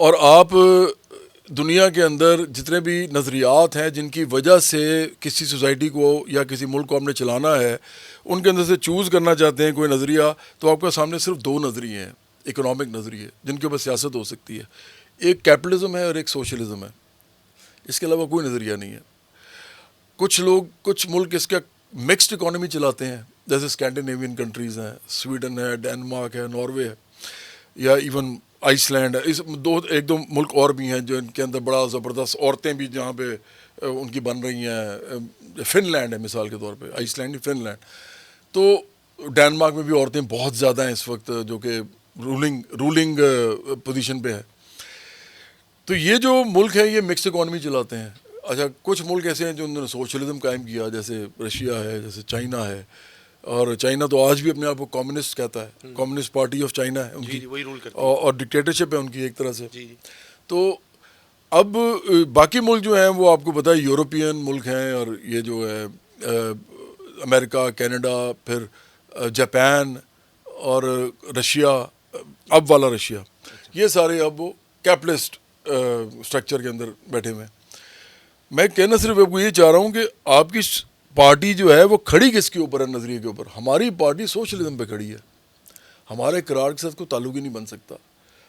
اور آپ دنیا کے اندر جتنے بھی نظریات ہیں جن کی وجہ سے کسی سوسائٹی کو یا کسی ملک کو آپ نے چلانا ہے، ان کے اندر سے چوز کرنا چاہتے ہیں کوئی نظریہ، تو آپ کے سامنے صرف دو نظریے ہیں اکنامک نظریے جن کے اوپر سیاست ہو سکتی ہے. ایک کیپٹلزم ہے اور ایک سوشلزم ہے. اس کے علاوہ کوئی نظریہ نہیں ہے. کچھ ملک اس کا مکسڈ اکانومی چلاتے ہیں، جیسے اسکینڈینیوین کنٹریز ہیں، سویڈن ہے، ڈینمارک ہے، ناروے ہے، یا ایون آئس لینڈ ہے. ایک دو ملک اور بھی ہیں جو ان کے اندر بڑا زبردست عورتیں بھی جہاں پہ ان کی بن رہی ہیں. فن لینڈ ہے مثال کے طور پہ، آئس لینڈ فن لینڈ. تو ڈینمارک میں بھی عورتیں بہت زیادہ ہیں اس وقت، جو کہ رولنگ پوزیشن پہ ہے. تو یہ جو ملک ہے یہ مکس اکانومی چلاتے ہیں. اچھا، کچھ ملک ایسے ہیں جو انہوں نے سوشلزم قائم کیا، جیسے رشیا ہے، جیسے چائنا ہے. اور چائنا تو آج بھی اپنے آپ کو کمیونسٹ کہتا ہے، کمیونسٹ پارٹی آف چائنا ہے ان کی، وہی رول کرتی اور ڈکٹیٹرشپ ہے ان کی ایک طرح سے. تو اب باقی ملک جو ہیں وہ آپ کو پتہ ہے یورپین ملک ہیں، اور یہ جو ہے امریکہ، کینیڈا، پھر جاپان اور رشیا، اب والا رشیا، یہ سارے اب وہ کیپٹلسٹ اسٹرکچر کے اندر بیٹھے ہوئے ہیں. میں کہنا صرف آپ کو یہ چاہ رہا ہوں کہ آپ کی پارٹی جو ہے وہ کھڑی کس کے اوپر ہے، نظریے کے اوپر. ہماری پارٹی سوشلزم پہ کھڑی ہے. ہمارے قرار کے ساتھ کوئی تعلق ہی نہیں بن سکتا.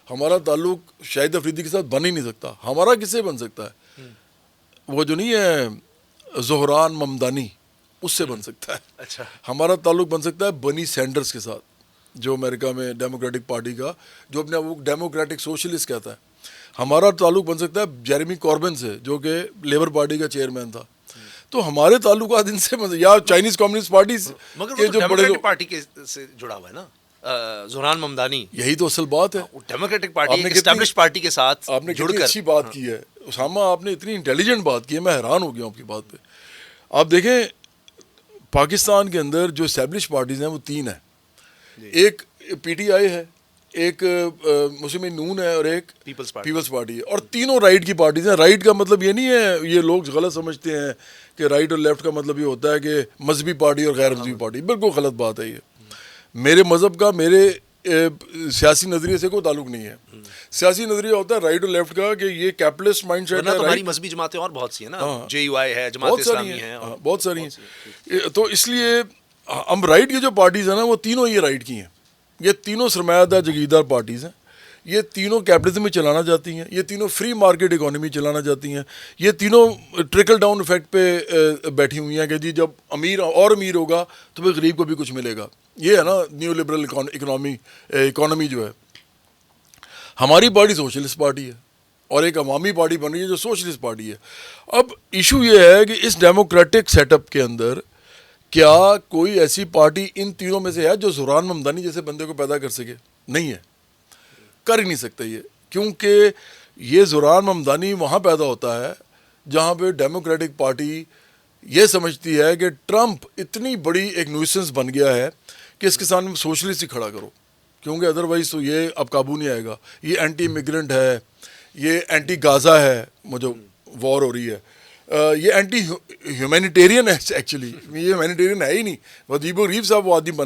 ہمارا تعلق شاہد افریدی کے ساتھ بن ہی نہیں سکتا. ہمارا کس سے بن سکتا ہے؟ وہ جو نہیں ہے زہران ممدانی، اس سے بن سکتا ہے. اچھا، ہمارا تعلق بن سکتا ہے برنی سینڈرز کے ساتھ، جو امریکہ میں ڈیموکریٹک پارٹی کا، جو اپنے وہ ڈیموکریٹک سوشلسٹ کہتا ہے. ہمارا تعلق بن سکتا ہے جیریمی کاربن سے، جو کہ لیبر پارٹی کا چیئرمین تھا. تو ہمارے تعلقات ان سے یا چائنیز کمیونسٹ پارٹی مگر جو ڈیموکریٹک پارٹی سے جڑا ہوا ہے نا زہران ممدانی. یہی تو اصل بات ہے. ڈیموکریٹک پارٹی اسٹیبلش پارٹی کے ساتھ آپ نے جڑ کتنی کر اچھی بات کی ہے اسامہ، آپ نے اتنی انٹیلیجنٹ بات کی ہے، میں حیران ہو گیا ہوں آپ کی بات پہ. آپ دیکھیں پاکستان کے اندر جو اسٹیبلش پارٹیز ہیں وہ تین ہیں. ایک پی ٹی آئی ہے، ایک مسلم نون ہے، اور ایک پیپلز پارٹی ہے. اور تینوں رائٹ کی پارٹیز ہیں. رائٹ کا مطلب یہ نہیں ہے، یہ لوگ غلط سمجھتے ہیں کہ رائٹ اور لیفٹ کا مطلب یہ ہوتا ہے کہ مذہبی پارٹی اور غیر مذہبی پارٹی. بالکل غلط بات ہے یہ. میرے مذہب کا میرے سیاسی نظریے سے کوئی تعلق نہیں ہے. سیاسی نظریہ ہوتا ہے رائٹ اور لیفٹ کا، کہ یہ کیپٹلسٹ مائنڈ سیٹ ہے. ہماری مذہبی جماعتیں اور بہت سی ہیں نا، جے یو آئی ہے، جماعت اسلامی ہے، بہت ساری ہیں. تو اس لیے ہم رائٹ کی جو پارٹیز ہیں نا وہ تینوں یہ رائٹ کی ہیں. یہ تینوں سرمایہ دار جگیردار پارٹیز ہیں. یہ تینوں کیپٹلزم میں چلانا چاہتی ہیں. یہ تینوں فری مارکیٹ اکانومی چلانا چاہتی ہیں. یہ تینوں ٹرکل ڈاؤن افیکٹ پہ بیٹھی ہوئی ہیں کہ جی جب امیر اور امیر ہوگا تو پھر غریب کو بھی کچھ ملے گا. یہ ہے نا نیو لبرل اکانومی جو ہے. ہماری پارٹی سوشلسٹ پارٹی ہے، اور ایک عوامی پارٹی بن رہی ہے جو سوشلسٹ پارٹی ہے. اب ایشو یہ ہے کہ اس ڈیموکریٹک سیٹ اپ کے اندر کیا کوئی ایسی پارٹی ان تینوں میں سے ہے جو زہران ممدانی جیسے بندے کو پیدا کر سکے؟ نہیں ہے، کر ہی نہیں سکتا یہ. کیونکہ یہ زہران ممدانی وہاں پیدا ہوتا ہے جہاں پہ ڈیموکریٹک پارٹی یہ سمجھتی ہے کہ ٹرمپ اتنی بڑی ایک نیوسنس بن گیا ہے کہ اس کے سامنے سوشلسٹ ہی کھڑا کرو، کیونکہ ادروائز تو یہ اب قابو نہیں آئے گا. یہ اینٹی امیگرنٹ ہے، یہ اینٹی غازہ ہے، جو وار ہو رہی ہے، یہ اینٹی ہیومینیٹیرین ہے. ایکچولی یہ ہیومینیٹیرین ہے ہی نہیں. وجیب الریف صاحب وہ آدمی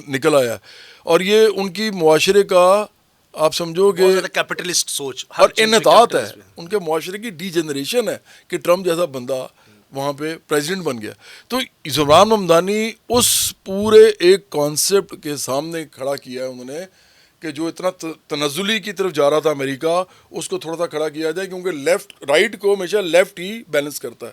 نکل آیا، اور یہ ان کی معاشرے کا آپ سمجھو کہ کیپٹلسٹ سوچ اور انحطاط ہے. ان کے معاشرے کی ڈی جنریشن ہے کہ ٹرمپ جیسا بندہ وہاں پہ پریزیڈنٹ بن گیا. تو زہران ممدانی اس پورے ایک کانسیپٹ کے سامنے کھڑا کیا ہے انہوں نے کہ جو اتنا تنزلی کی طرف جا رہا تھا امریکہ، اس کو تھوڑا سا کھڑا کیا جائے، کیونکہ لیفٹ رائٹ کو ہمیشہ لیفٹ ہی بیلنس کرتا ہے.